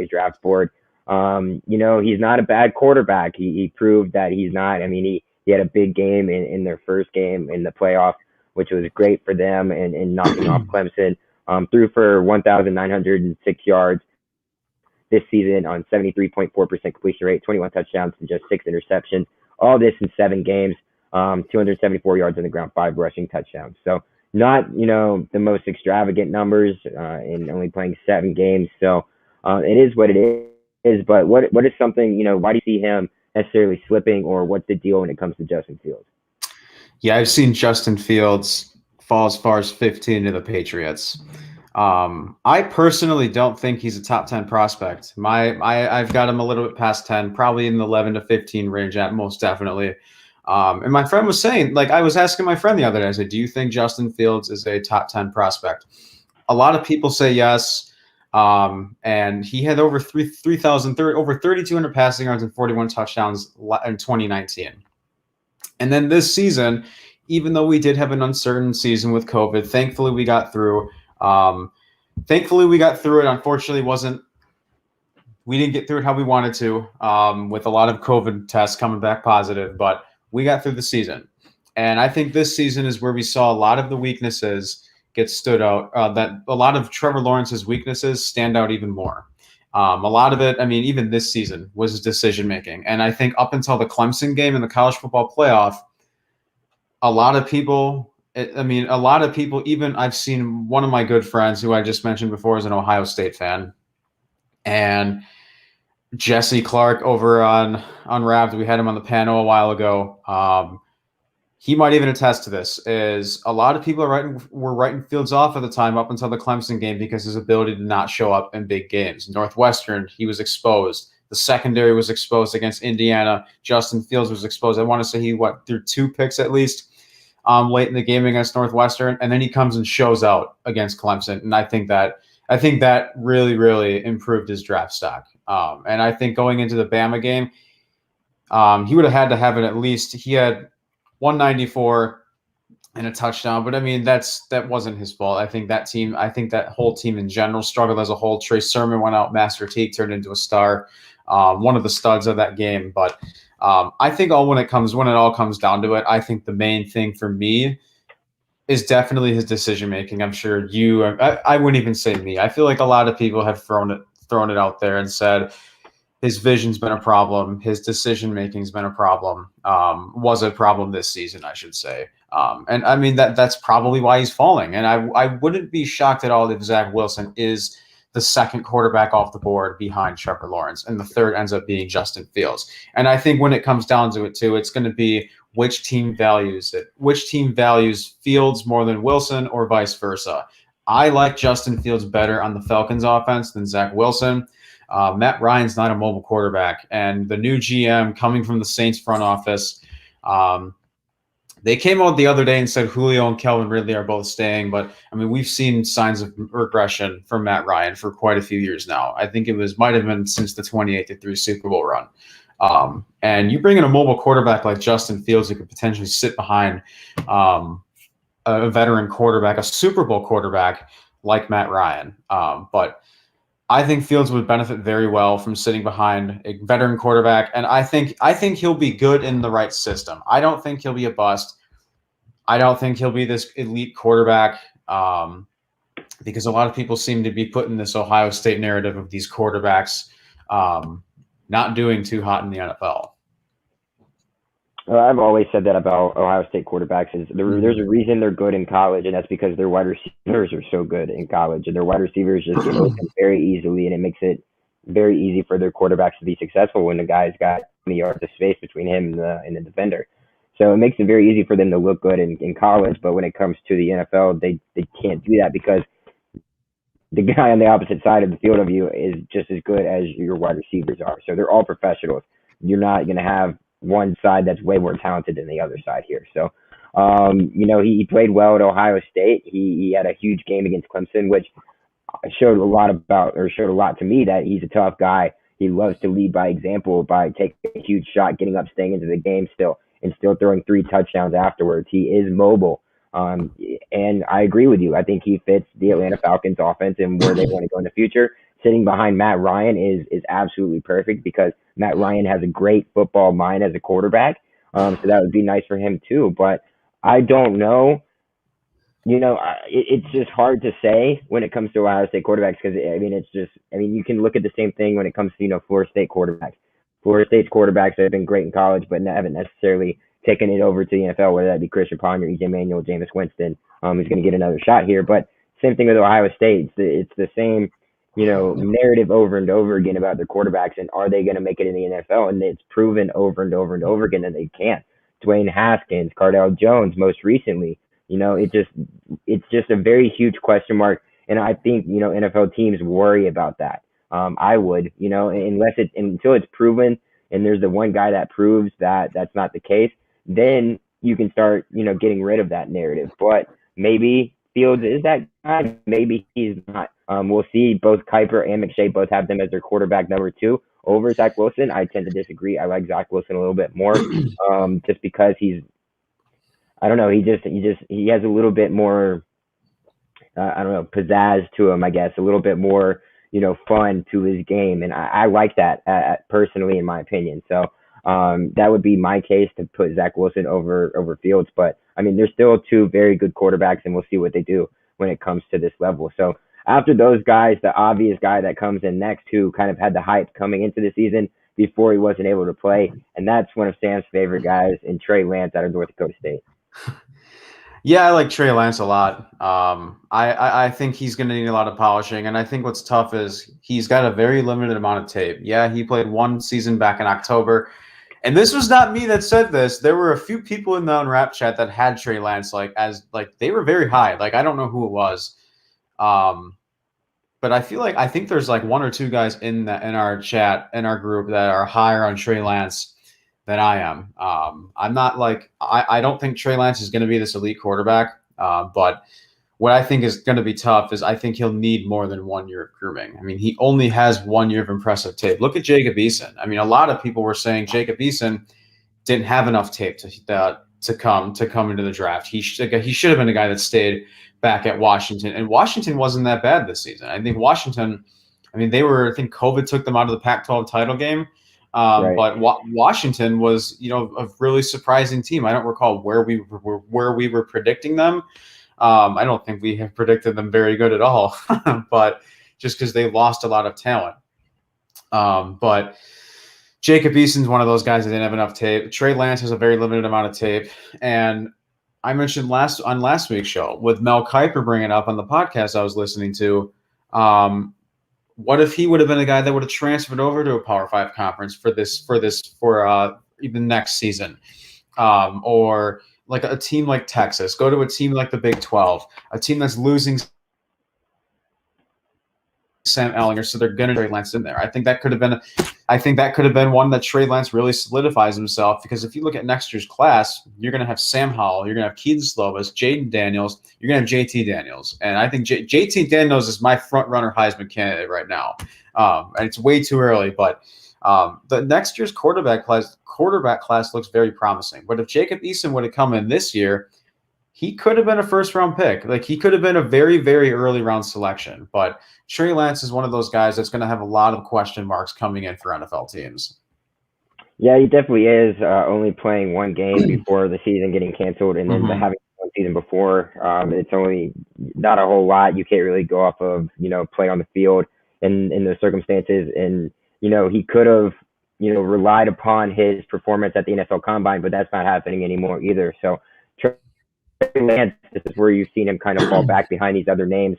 Speaker 1: draft board. He's not a bad quarterback. He proved that he's not. I mean, he had a big game in their first game in the playoff, which was great for them and knocking off Clemson. Threw for 1,906 yards this season on 73.4% completion rate, 21 touchdowns and just 6 interceptions. All this in 7 games. 274 yards on the ground, 5 rushing touchdowns. So not, the most extravagant numbers in only playing 7 games. So it is what it is. But what is something, why do you see him necessarily slipping, or what's the deal when it comes to Justin Fields?
Speaker 2: Yeah, I've seen Justin Fields fall as far as 15 to the Patriots. I personally don't think he's a top 10 prospect. I've got him a little bit past 10, probably in the 11 to 15 range at most definitely. And my friend was saying, I was asking my friend the other day, I said, do you think Justin Fields is a top 10 prospect? A lot of people say yes. And he had over 3,200 passing yards and 41 touchdowns in 2019. And then this season, even though we did have an uncertain season with COVID, thankfully we got through. It. Unfortunately, we didn't get through it how we wanted to, with a lot of COVID tests coming back positive, but we got through the season. And I think this season is where we saw a lot of the weaknesses get stood out, that a lot of Trevor Lawrence's weaknesses stand out even more. A lot of it, even this season, was his decision-making. And I think up until the Clemson game in the college football playoff, a lot of people, even I've seen one of my good friends who I just mentioned before is an Ohio State fan. And Jesse Clark over on Unwrapped, we had him on the panel a while ago. He might even attest to this, is a lot of people were writing Fields off at the time up until the Clemson game because his ability to not show up in big games. Northwestern, he was exposed. The secondary was exposed against Indiana. Justin Fields was exposed. I want to say he threw 2 picks at least late in the game against Northwestern, and then he comes and shows out against Clemson. And I think that really, really improved his draft stock. And I think going into the Bama game, he would have had to have it at least. He had 194 and a touchdown, but that wasn't his fault. I think that whole team in general struggled as a whole. Trey Sermon went out, Master Teague turned into a star, one of the studs of that game. But I think when it all comes down to it, I think the main thing for me is definitely his decision making. I'm sure I wouldn't even say me. I feel like a lot of people have thrown it out there and said his vision's been a problem. His decision-making's been a problem. Was a problem this season, I should say. And that's probably why he's falling. And I wouldn't be shocked at all if Zach Wilson is the second quarterback off the board behind Trevor Lawrence, and the third ends up being Justin Fields. And I think when it comes down to it, too, it's going to be which team values it. Which team values Fields more than Wilson, or vice versa. I like Justin Fields better on the Falcons offense than Zach Wilson. Matt Ryan's not a mobile quarterback, and the new GM coming from the Saints front office, they came out the other day and said Julio and Calvin Ridley are both staying, but we've seen signs of regression from Matt Ryan for quite a few years now. I think might have been since the 28-3 Super Bowl run. And you bring in a mobile quarterback like Justin Fields who could potentially sit behind a veteran quarterback, a Super Bowl quarterback like Matt Ryan. But I think Fields would benefit very well from sitting behind a veteran quarterback, and I think he'll be good in the right system. I don't think he'll be a bust. I don't think he'll be this elite quarterback, because a lot of people seem to be putting this Ohio State narrative of these quarterbacks not doing too hot in the NFL.
Speaker 1: Well, I've always said that about Ohio State quarterbacks is there's
Speaker 2: Mhm.
Speaker 1: a reason they're good in college, and that's because their wide receivers are so good in college, and their wide receivers just get open very easily, and it makes it very easy for their quarterbacks to be successful when the guy's got 20 yards of space between him and the defender. So it makes it very easy for them to look good in college, but when it comes to the NFL, they can't do that because the guy on the opposite side of the field of you is just as good as your wide receivers are. So they're all professionals. You're not going to have one side that's way more talented than the other side here. So, he played well at Ohio State. He had a huge game against Clemson, which showed a lot to me that he's a tough guy. He loves to lead by example by taking a huge shot, getting up, staying into the game still, and still throwing 3 touchdowns afterwards. He is mobile. And I agree with you. I think he fits the Atlanta Falcons offense and where they want to go in the future. Sitting behind Matt Ryan is absolutely perfect because Matt Ryan has a great football mind as a quarterback. So that would be nice for him too. But I don't know, it's just hard to say when it comes to Ohio State quarterbacks because you can look at the same thing when it comes to Florida State quarterbacks. Florida State's quarterbacks have been great in college, but haven't necessarily taken it over to the NFL, whether that be Christian Ponder, EJ Manuel, Jameis Winston, who's going to get another shot here. But same thing with Ohio State. It's the same, narrative over and over again about their quarterbacks and are they going to make it in the NFL? And it's proven over and over and over again that they can't. Dwayne Haskins, Cardell Jones, most recently. It's just a very huge question mark, and I think NFL teams worry about that. I would, until it's proven, and there's the one guy that proves that that's not the case, then you can start getting rid of that narrative. But maybe Fields is that guy, maybe he's not. We'll see. Both Kuiper and McShay both have them as their quarterback number 2 over Zach Wilson. I tend to disagree. I like Zach Wilson a little bit more, just because I don't know. He has a little bit more, I don't know, pizzazz to him. I guess a little bit more, fun to his game, and I like that personally, in my opinion. So that would be my case to put Zach Wilson over Fields. But I mean, there's still 2 very good quarterbacks, and we'll see what they do when it comes to this level. So after those guys, the obvious guy that comes in next, who kind of had the hype coming into the season before he wasn't able to play, and that's one of Sam's favorite guys, in Trey Lance out of North Dakota State.
Speaker 2: Yeah, I like Trey Lance a lot. I think he's going to need a lot of polishing, and I think what's tough is he's got a very limited amount of tape. Yeah, he played 1 season back in October, and this was not me that said this. There were a few people in the Unwrapped chat that had Trey Lance they were very high. Like, I don't know who it was, um, but I think there's like 1 or 2 guys in our chat, in our group, that are higher on Trey Lance than I am. I'm not like I don't think Trey Lance is going to be this elite quarterback, but what I think is going to be tough is I think he'll need more than 1 year of grooming. I mean, he only has 1 year of impressive tape. Look at Jacob Eason. I mean, a lot of people were saying Jacob Eason didn't have enough tape to come into the draft. He should have been a guy that stayed back at Washington, and Washington wasn't that bad this season. I think Washington. I mean, I think COVID took them out of the Pac-12 title game.
Speaker 1: Right.
Speaker 2: But Washington was, a really surprising team. I don't recall where we were predicting them. I don't think we have predicted them very good at all, but just because they lost a lot of talent. But Jacob Eason's one of those guys that didn't have enough tape. Trey Lance has a very limited amount of tape, and I mentioned on last week's show with Mel Kiper bringing up on the podcast I was listening to. What if he would have been a guy that would have transferred over to a Power 5 conference for even next season, or like a team like Texas, go to a team like the Big 12, a team that's losing Sam Ellinger, so they're going to Trey Lance in there. I think that could have been one that Trey Lance really solidifies himself, because if you look at next year's class, you're going to have Sam Howell, you're going to have Keaton Slovis, Jaden Daniels, you're going to have JT Daniels, and I think JT Daniels is my front runner Heisman candidate right now. And it's way too early, but the next year's quarterback class looks very promising. But if Jacob Eason would have come in this year, he could have been a first-round pick. Like, he could have been a very, very early round selection. But Trey Lance is one of those guys that's going to have a lot of question marks coming in for NFL teams.
Speaker 1: Yeah, he definitely is. Only playing 1 game before the season getting canceled, and then having 1 season before. It's only not a whole lot. You can't really go off of play on the field in those circumstances. And he could have relied upon his performance at the NFL Combine, but that's not happening anymore either. So Trey Lance, this is where you've seen him kind of fall back behind these other names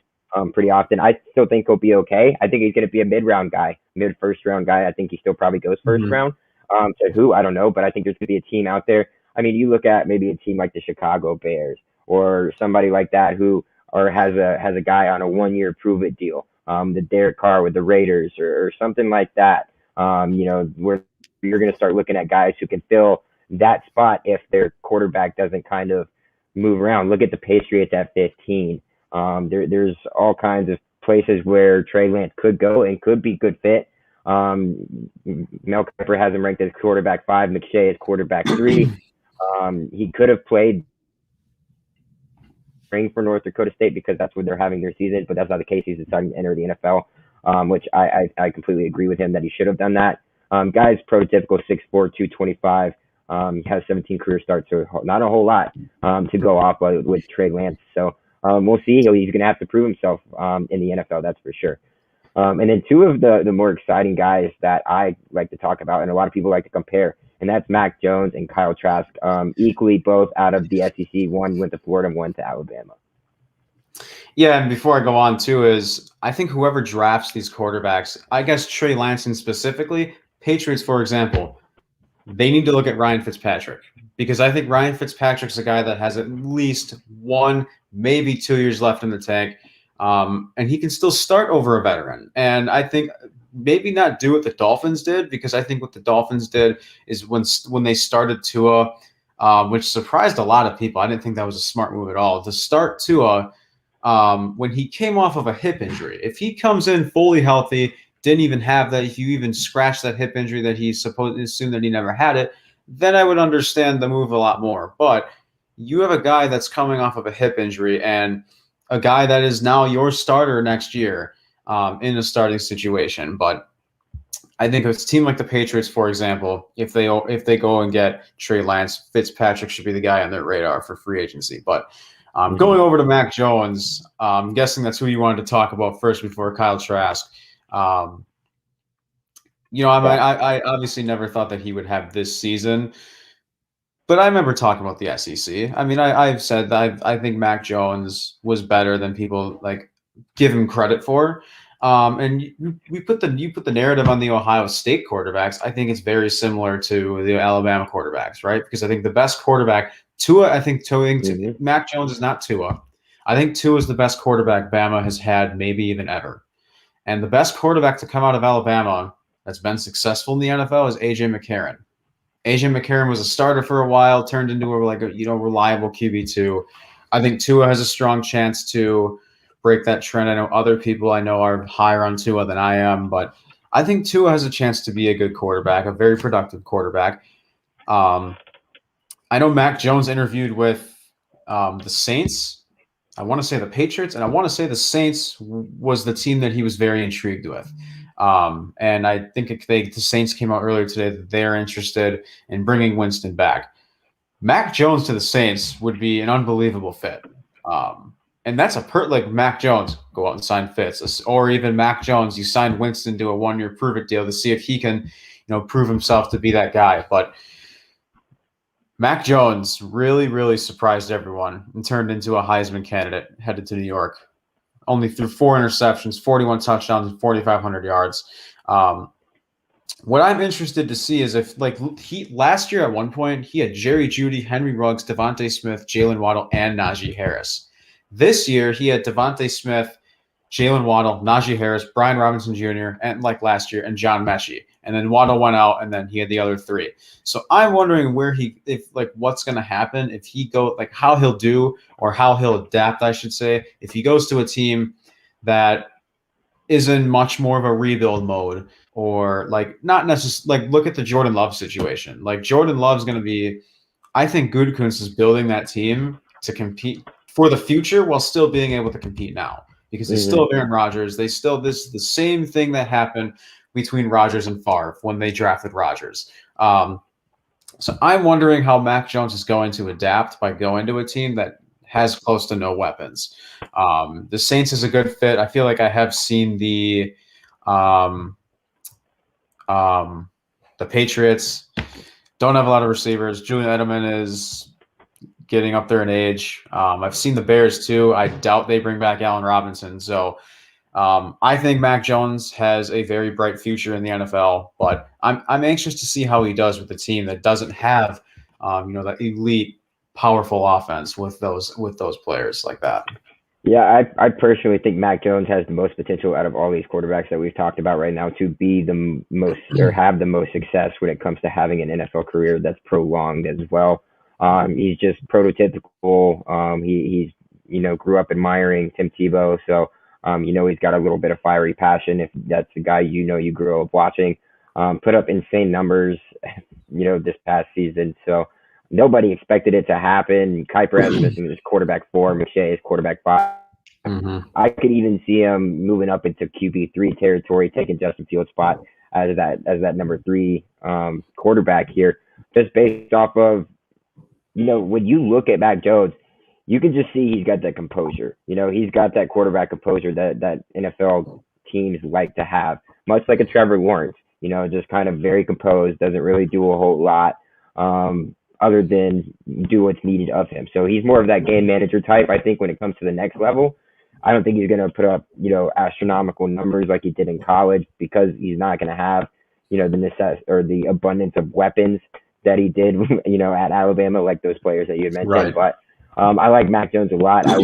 Speaker 1: pretty often. I still think he'll be okay. I think he's going to be a mid-round guy, mid-first round guy. I think he still probably goes first
Speaker 2: Mhm.
Speaker 1: round. To who, I don't know, but I think there's going to be a team out there. I mean, you look at maybe a team like the Chicago Bears or somebody like that who or has a guy on a 1 year prove it deal. The Derek Carr with the Raiders or something like that. Where you're going to start looking at guys who can fill that spot if their quarterback doesn't kind of move around. Look at the Patriots at 15. There's all kinds of places where Trey Lance could go and could be good fit. Mel Kiper has him ranked as quarterback 5, McShay as quarterback 3. He could have played for North Dakota State because that's where they're having their season, but that's not the case. He's deciding to enter the NFL, which I completely agree with him that he should have done that. Guy's prototypical 6'4", 225. Has 17 career starts, so not a whole lot to go off with Trey Lance. So we'll see. He's going to have to prove himself in the NFL, that's for sure. And then two of the more exciting guys that I like to talk about, and a lot of people like to compare, and that's Mac Jones and Kyle Trask, equally both out of the SEC. One went to Florida, one to Alabama.
Speaker 2: Yeah, and before I go on too, is I think whoever drafts these quarterbacks, I guess Trey Lance specifically, Patriots, for example, they need to look at Ryan Fitzpatrick because I think Ryan Fitzpatrick's a guy that has at least 1, maybe 2 years left in the tank, and he can still start over a veteran. And I think maybe not do what the Dolphins did because I think what the Dolphins did is when they started Tua, which surprised a lot of people. I didn't think that was a smart move at all to start Tua. When he came off of a hip injury, if he comes in fully healthy, didn't even have that, if you even scratch that hip injury that he supposed assumed that he never had it, then I would understand the move a lot more. But you have a guy that's coming off of a hip injury and a guy that is now your starter next year in a starting situation. But I think if it's a team like the Patriots, for example, if they go and get Trey Lance, Fitzpatrick should be the guy on their radar for free agency. But going over to Mac Jones, I'm guessing that's who you wanted to talk about first before Kyle Trask. I obviously never thought that he would have this season, but I remember talking about the SEC. I mean, I've said that I think Mac Jones was better than people like give him credit for. And you put the narrative on the Ohio State quarterbacks. I think it's very similar to the Alabama quarterbacks, right? Because I think the best quarterback, Tua. Mac Jones is not Tua. I think Tua is the best quarterback Bama has had, maybe even ever. And the best quarterback to come out of Alabama that's been successful in the NFL is AJ McCarron. AJ McCarron was a starter for a while, turned into a reliable QB2. I think Tua has a strong chance to break that trend. I know other people I know are higher on Tua than I am, but I think Tua has a chance to be a good quarterback, a very productive quarterback. I know Mac Jones interviewed with the Saints. I want to say the Patriots, and I want to say the Saints was the team that he was very intrigued with. And I think the Saints came out earlier today that they're interested in bringing Winston back. Mac Jones to the Saints would be an unbelievable fit. And that's like Mac Jones, go out and sign Fitz, or even Mac Jones, you sign Winston to a 1-year prove-it deal to see if he can, prove himself to be that guy. But Mac Jones really, really surprised everyone and turned into a Heisman candidate headed to New York. Only threw 4 interceptions, 41 touchdowns, and 4,500 yards. What I'm interested to see is if, last year at one point, he had Jerry Jeudy, Henry Ruggs, Devontae Smith, Jalen Waddle, and Najee Harris. This year, he had Devontae Smith, Jalen Waddle, Najee Harris, Brian Robinson Jr., and like last year, and John Mechie. And then Waddle went out, and then he had the other 3. So I'm wondering what's going to happen if he how he'll do or how he'll adapt, I should say, if he goes to a team that is in much more of a rebuild mode, or not necessarily look at the Jordan Love situation. Like Jordan Love's going to be, I think Gutekunst is building that team to compete for the future while still being able to compete now because they still have Aaron Rodgers. They still the same thing that happened between Rodgers and Favre when they drafted Rodgers. So I'm wondering how Mac Jones is going to adapt by going to a team that has close to no weapons. The Saints is a good fit. I feel like I have seen the The Patriots don't have a lot of receivers. Julian Edelman is getting up there in age. I've seen the Bears too. I doubt they bring back Allen Robinson. So I think Mac Jones has a very bright future in the NFL, but I'm anxious to see how he does with the team that doesn't have that elite, powerful offense with those players like that.
Speaker 1: Yeah, I personally think Mac Jones has the most potential out of all these quarterbacks that we've talked about right now to be the most or have the most success when it comes to having an NFL career that's prolonged as well. He's just prototypical. He's grew up admiring Tim Tebow, so he's got a little bit of fiery passion. If that's the guy you grew up watching, put up insane numbers, this past season. So nobody expected it to happen. Kuiper has missing his quarterback 4, McShay is quarterback 5.
Speaker 2: Mm-hmm.
Speaker 1: I could even see him moving up into QB3 territory, taking Justin Fields' spot as that number 3 quarterback here, just based off of when you look at Mac Jones, you can just see he's got that composure. He's got that quarterback composure that NFL teams like to have, much like a Trevor Lawrence. Just kind of very composed, doesn't really do a whole lot. Other than do what's needed of him. So he's more of that game manager type. I think when it comes to the next level, I don't think he's going to put up, astronomical numbers like he did in college, because he's not going to have, the abundance of weapons that he did, at Alabama, like those players that you had mentioned.
Speaker 2: Right.
Speaker 1: But I like Mac Jones a lot. I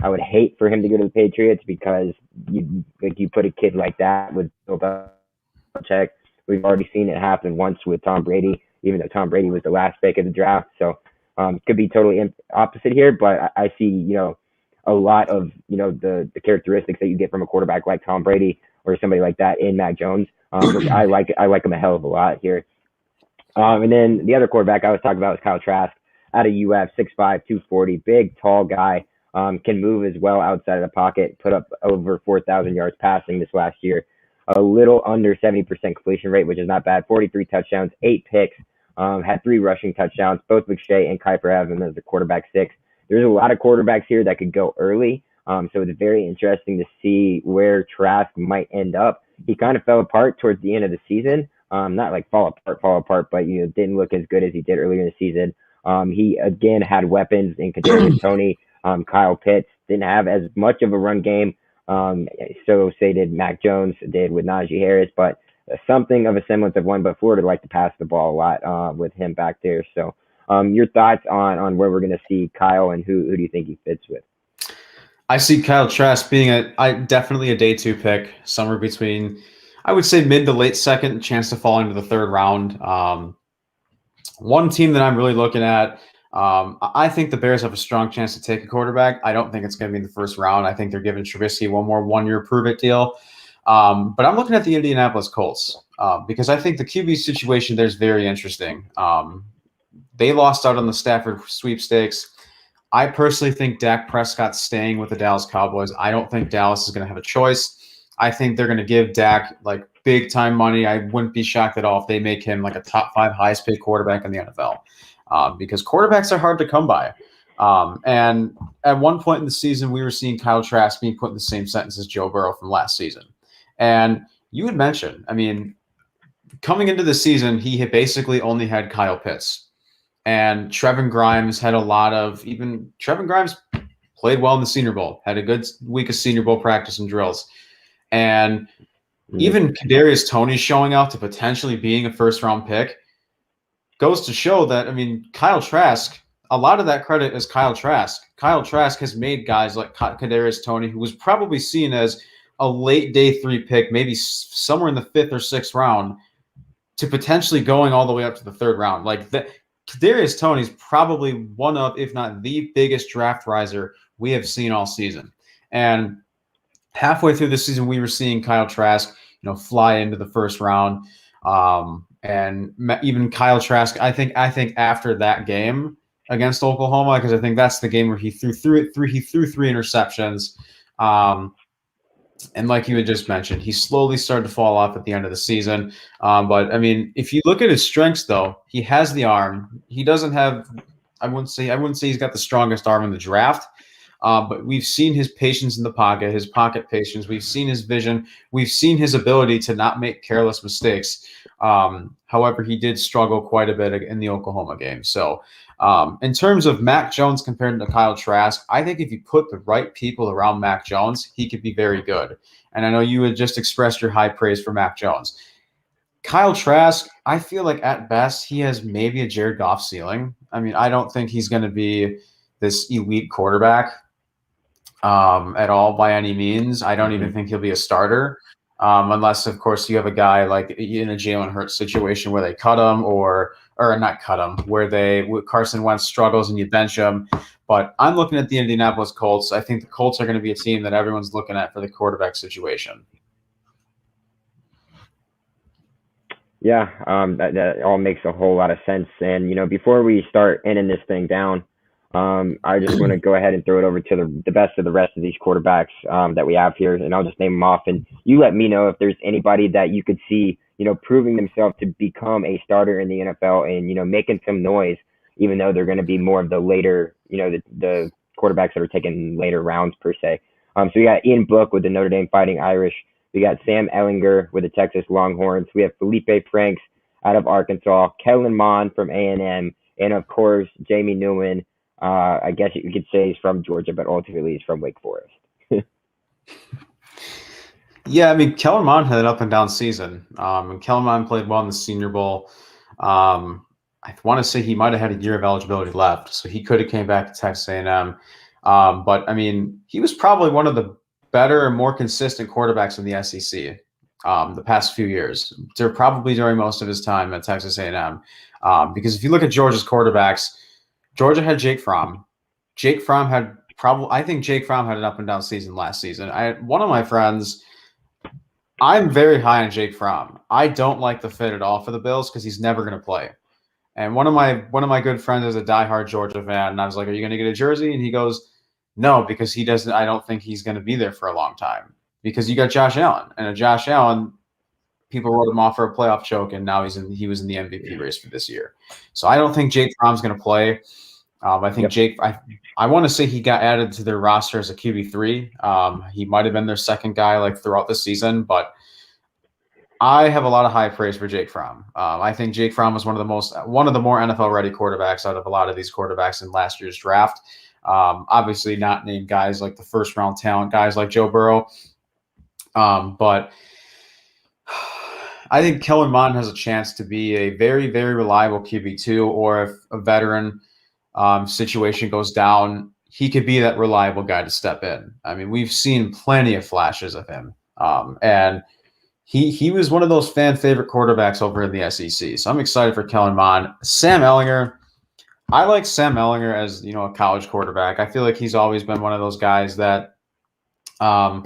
Speaker 1: would hate for him to go to the Patriots, because you put a kid like that with Bill Belichick. We've already seen it happen once with Tom Brady, even though Tom Brady was the last pick of the draft. So could be totally opposite here, but I see, a lot of, the characteristics that you get from a quarterback like Tom Brady or somebody like that in Mac Jones, which I like him a hell of a lot here. And then the other quarterback I was talking about was Kyle Trask out of UF, 6'5", 240, big, tall guy, can move as well outside of the pocket, put up over 4,000 yards passing this last year. A little under 70% completion rate, which is not bad. 43 touchdowns, 8 picks, had 3 rushing touchdowns. Both McShay and Kuiper have him as the quarterback 6. There's a lot of quarterbacks here that could go early, so it's very interesting to see where Trask might end up. He kind of fell apart towards the end of the season. Not like fall apart, but didn't look as good as he did earlier in the season. He again had weapons in Kadarius Toney, Kyle Pitts. Didn't have as much of a run game. So say did Mac Jones, did with Najee Harris, but something of a semblance of one. But Florida liked to pass the ball a lot with him back there. So your thoughts on where we're going to see Kyle, and who do you think he fits with?
Speaker 2: I see Kyle Trask being definitely a day 2 pick, somewhere between, I would say, mid to late second, chance to fall into the 3rd round. One team that I'm really looking at, I think the Bears have a strong chance to take a quarterback. I don't think it's going to be in the 1st round. I think they're giving Trubisky one more 1-year prove-it deal. But I'm looking at the Indianapolis Colts because I think the QB situation there is very interesting. They lost out on the Stafford sweepstakes. I personally think Dak Prescott's staying with the Dallas Cowboys. I don't think Dallas is going to have a choice. I think they're going to give Dak like big time money. I wouldn't be shocked at all if they make him like a top 5 highest paid quarterback in the NFL because quarterbacks are hard to come by. And at one point in the season, we were seeing Kyle Trask being put in the same sentence as Joe Burrow from last season. And you had mentioned, I mean, coming into the season, he had basically only had Kyle Pitts. And Trevin Grimes had a lot of, even Trevin Grimes played well in the Senior Bowl, had a good week of Senior Bowl practice and drills. And even Kadarius Toney showing out to potentially being a 1st-round pick goes to show that, I mean, Kyle Trask, a lot of that credit is Kyle Trask. Kyle Trask has made guys like Kadarius Toney, who was probably seen as a late day 3 pick, maybe somewhere in the 5th or 6th round, to potentially going all the way up to the 3rd round. Like that, Kadarius Toney is probably one of, if not the biggest draft riser we have seen all season. And halfway through the season, we were seeing Kyle Trask, fly into the 1st round. And even Kyle Trask, I think after that game against Oklahoma, because I think that's the game where he threw 3 interceptions. And like you had just mentioned, he slowly started to fall off at the end of the season. But I mean, if you look at his strengths, though, he has the arm. He doesn't have, I wouldn't say he's got the strongest arm in the draft. But we've seen his patience in the pocket, his pocket patience. We've seen his vision. We've seen his ability to not make careless mistakes. However, he did struggle quite a bit in the Oklahoma game. So, in terms of Mac Jones compared to Kyle Trask, I think if you put the right people around Mac Jones, he could be very good. And I know you had just expressed your high praise for Mac Jones. Kyle Trask, I feel like at best he has maybe a Jared Goff ceiling. I mean, I don't think he's going to be this elite quarterback at all by any means. I don't even think he'll be a starter. Unless, of course, you have a guy like in a Jalen Hurts situation where they cut him or not cut him, where Carson Wentz struggles and you bench him. But I'm looking at the Indianapolis Colts. I think the Colts are going to be a team that everyone's looking at for the quarterback situation.
Speaker 1: Yeah, that all makes a whole lot of sense. And before we start ending this thing down, I just want to go ahead and throw it over to the best of the rest of these quarterbacks that we have here, and I'll just name them off. And you let me know if there's anybody that you could see, proving themselves to become a starter in the NFL and making some noise, even though they're going to be more of the later, the quarterbacks that are taken later rounds per se. So we got Ian Book with the Notre Dame Fighting Irish. We got Sam Ehlinger with the Texas Longhorns. We have Felipe Franks out of Arkansas, Kellen Mond from A&M, and of course Jamie Newman. I guess you could say he's from Georgia, but ultimately he's from Wake Forest.
Speaker 2: Yeah, I mean, Kellen Mond had an up and down season. And Kellen Mond played well in the Senior Bowl. I want to say he might have had a year of eligibility left, so he could have came back to Texas A&M. But I mean, he was probably one of the better and more consistent quarterbacks in the SEC the past few years. They're probably during most of his time at Texas A&M. Because if you look at Georgia's quarterbacks, Georgia had Jake Fromm. I think Jake Fromm had an up and down season last season. One of my friends, I'm very high on Jake Fromm. I don't like the fit at all for the Bills because he's never going to play. And one of my good friends is a diehard Georgia fan, and I was like, "Are you going to get a jersey?" And he goes, "No, because he doesn't. I don't think he's going to be there for a long time because you got Josh Allen, and Josh Allen, people wrote him off for a playoff choke, and now he was in the MVP race for this year. So I don't think Jake Fromm's going to play. I think Jake. I want to say he got added to their roster as a QB3. He might have been their second guy like throughout the season, but I have a lot of high praise for Jake Fromm. I think Jake Fromm was one of the more NFL ready quarterbacks out of a lot of these quarterbacks in last year's draft. Obviously, not named guys like the first round talent, guys like Joe Burrow, but I think Kellen Mond has a chance to be a very, very reliable QB2, or if a veteran situation goes down, he could be that reliable guy to step in. I mean, we've seen plenty of flashes of him, and he was one of those fan favorite quarterbacks over in the SEC. So I'm excited for Kellen Mond. Sam Ehlinger, I like Sam Ehlinger as a college quarterback. I feel like he's always been one of those guys that, I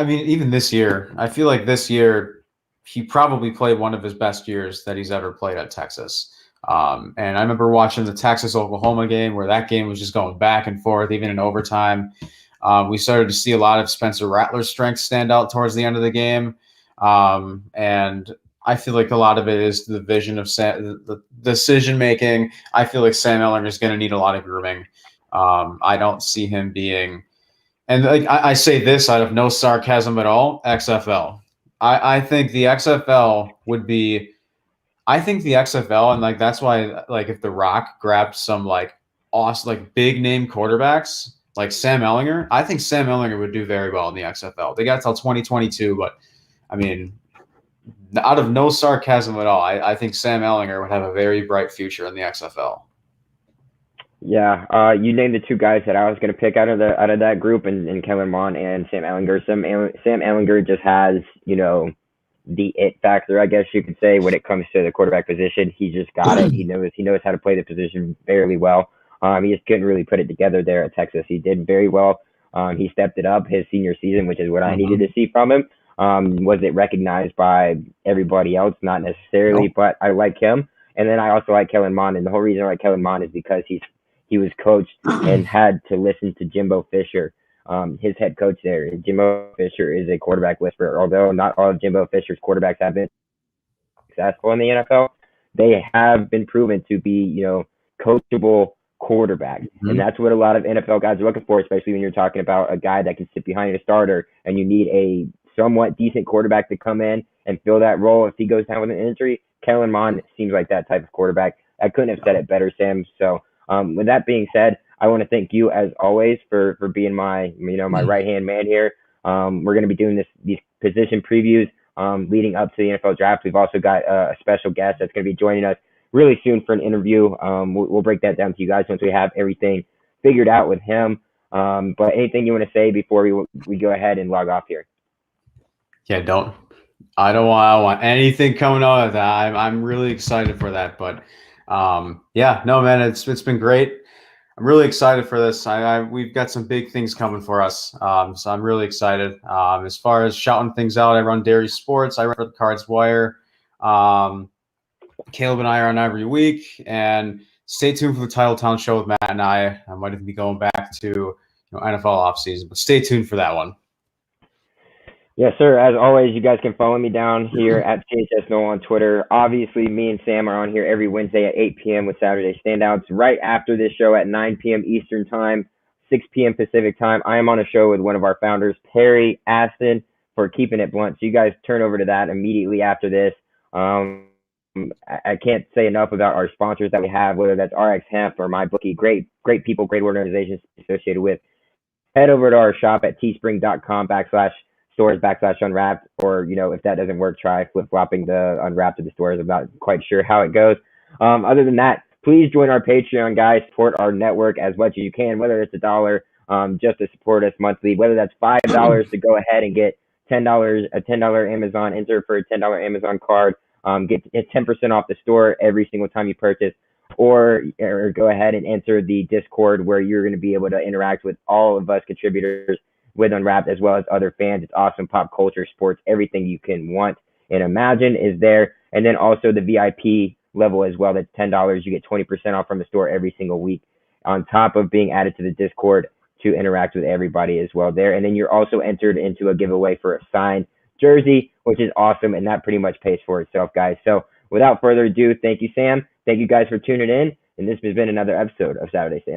Speaker 2: mean, even this year, I feel like this year he probably played one of his best years that he's ever played at Texas. And I remember watching the Texas-Oklahoma game where that game was just going back and forth, even in overtime. We started to see a lot of Spencer Rattler's strengths stand out towards the end of the game. And I feel like a lot of it is the vision of the decision-making. I feel like Sam Ehlinger is going to need a lot of grooming. I don't see him being – and I say this out of no sarcasm at all, XFL. I think the XFL would be – I think the XFL, and that's why if The Rock grabbed some awesome big name quarterbacks like Sam Ehlinger, I think Sam Ehlinger would do very well in the XFL. They got till 2022, but I mean, out of no sarcasm at all, I think Sam Ehlinger would have a very bright future in the XFL.
Speaker 1: Yeah, you named the two guys that I was going to pick out of that group, and Kellen Mond and Sam Ehlinger. Sam Ehlinger just has the it factor, I guess you could say, when it comes to the quarterback position. He just got it. He knows how to play the position fairly well. He just couldn't really put it together there at Texas. He did very well. He stepped it up his senior season, which is what I needed to see from him. Was it recognized by everybody else? Not necessarily, but I like him. And then I also like Kellen Mond. And the whole reason I like Kellen Mond is because he was coached and had to listen to Jimbo Fisher, his head coach there. Jimbo Fisher is a quarterback whisperer. Although not all of Jimbo Fisher's quarterbacks have been successful in the NFL, they have been proven to be, coachable quarterback. And that's what a lot of NFL guys are looking for, especially when you're talking about a guy that can sit behind a starter and you need a somewhat decent quarterback to come in and fill that role if he goes down with an injury, Kellen Mond seems like that type of quarterback. I couldn't have said it better, Sam. So with that being said, I want to thank you as always for being my my right hand man here. We're going to be doing these position previews leading up to the NFL draft. We've also got a special guest that's going to be joining us really soon for an interview. We'll break that down to you guys once we have everything figured out with him. But anything you want to say before we go ahead and log off here?
Speaker 2: Yeah, I don't want anything coming out of that. I'm really excited for that. But yeah, no, man, it's been great. I'm really excited for this. We've got some big things coming for us. So I'm really excited. As far as shouting things out, I run Dairy Sports. I run for the Cards Wire. Caleb and I are on every week, and stay tuned for the Title Town show with Matt and I. I might even be going back to NFL offseason, but stay tuned for that one.
Speaker 1: Yes, sir. As always, you guys can follow me down here at CHS Noel on Twitter. Obviously, me and Sam are on here every Wednesday at 8 p.m. with Saturday Standouts. Right after this show at 9 p.m. Eastern Time, 6 p.m. Pacific Time, I am on a show with one of our founders, Terry Aston, for Keeping It Blunt. So you guys turn over to that immediately after this. I can't say enough about our sponsors that we have, whether that's RX Hemp or MyBookie. Great people, great organizations associated with. Head over to our shop at teespring.com/stores/unwrapped, or if that doesn't work, try flip-flopping the unwrapped to the stores. I'm not quite sure how it goes. Other than that, please join our Patreon, guys. Support our network as much as you can, whether it's $1 just to support us monthly, whether that's $5 to go ahead and get a $10 Amazon, enter for a $10 Amazon card, get 10% off the store every single time you purchase, or go ahead and enter the Discord where you're going to be able to interact with all of us contributors with Unwrapped as well as other fans. It's awesome. Pop culture, sports, everything you can want and imagine is there. And then also the VIP level as well. That's $10. You get 20% off from the store every single week on top of being added to the Discord to interact with everybody as well there. And then you're also entered into a giveaway for a signed jersey, which is awesome. And that pretty much pays for itself, guys. So without further ado, thank you, Sam. Thank you guys for tuning in. And this has been another episode of Saturday Stand Up.